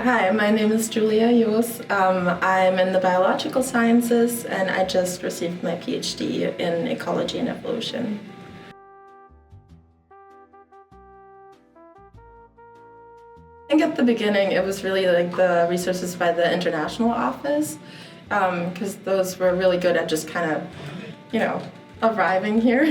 Hi, my name is Julia Joos. I'm in the biological sciences and I just received my PhD in ecology and evolution. I think at the beginning it was really like the resources by the international office, because those were really good at just kind of, arriving here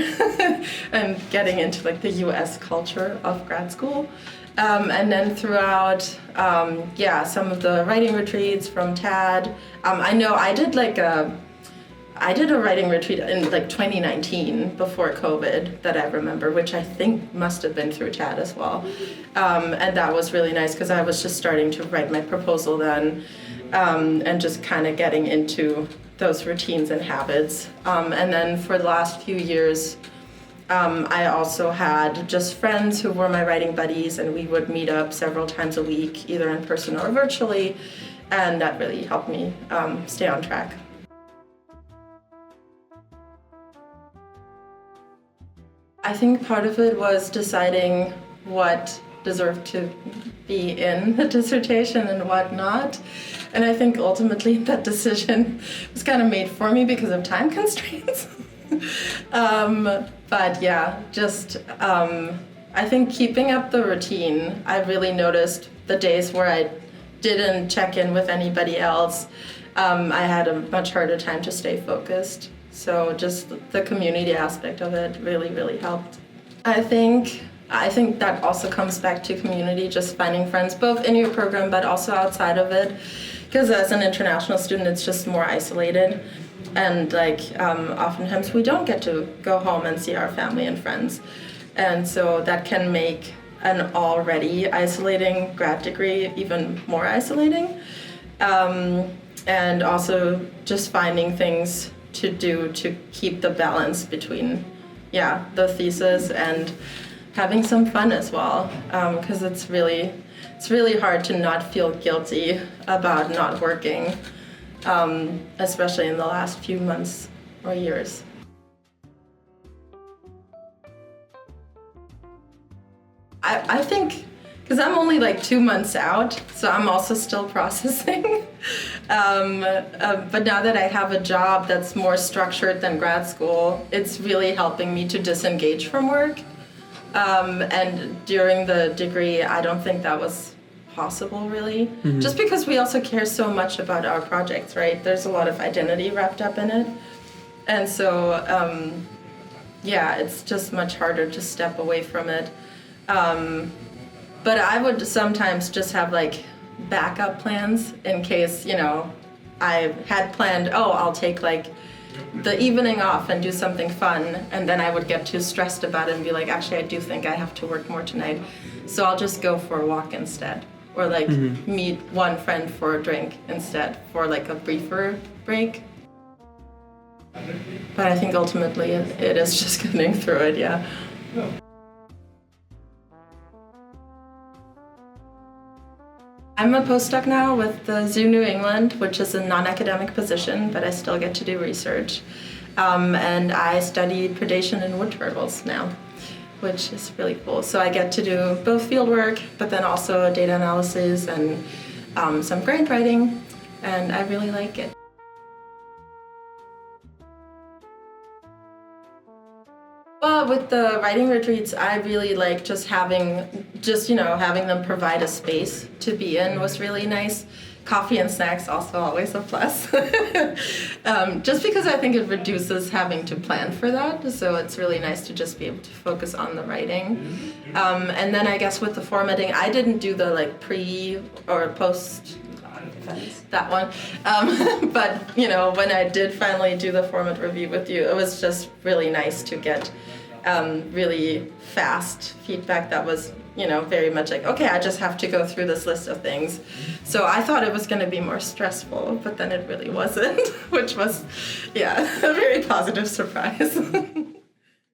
and getting into like the US culture of grad school. And then throughout, some of the writing retreats from TAD, I know I did a writing retreat in like 2019 before COVID that I remember, which I think must have been through TAD as well. And that was really nice because I was just starting to write my proposal then, and just kind of getting into those routines and habits. And then for the last few years, I also had just friends who were my writing buddies, and we would meet up several times a week, either in person or virtually, and that really helped me stay on track. I think part of it was deciding what deserved to be in the dissertation and what not. And I think ultimately that decision was kind of made for me because of time constraints. But yeah, I think keeping up the routine, I really noticed the days where I didn't check in with anybody else, I had a much harder time to stay focused. So just the community aspect of it really, really helped. I think that also comes back to community, just finding friends both in your program but also outside of it. Because as an international student, it's just more isolated. And oftentimes we don't get to go home and see our family and friends. And so that can make an already isolating grad degree even more isolating. And also just finding things to do to keep the balance between, the thesis and having some fun as well. Because it's really hard to not feel guilty about not working. Especially in the last few months or years. I think, because I'm only like 2 months out, so I'm also still processing. But now that I have a job that's more structured than grad school, it's really helping me to disengage from work. And during the degree, I don't think that was possible really, just because we also care so much about our projects, right? There's a lot of identity wrapped up in it, and so it's just much harder to step away from it. But I would sometimes just have like backup plans in case, I had planned, I'll take like the evening off and do something fun, and then I would get too stressed about it and be like, actually I do think I have to work more tonight, so I'll just go for a walk instead. Or meet one friend for a drink instead, for like a briefer break. But I think ultimately it is just getting through it, yeah. I'm a postdoc now with the Zoo New England, which is a non-academic position, but I still get to do research. And I study predation in wood turtles now, which is really cool. So I get to do both field work, but then also data analysis and some grant writing, and I really like it. Well, with the writing retreats, I really like just having them provide a space to be in was really nice. Coffee and snacks also always a plus. Just because I think it reduces having to plan for that, so it's really nice to just be able to focus on the writing. And then I guess with the formatting, I didn't do the pre or post that one. But when I did finally do the format review with you, it was just really nice to get really fast feedback that was very much like, okay, I just have to go through this list of things. So I thought it was going to be more stressful, but then it really wasn't, which was, a very positive surprise.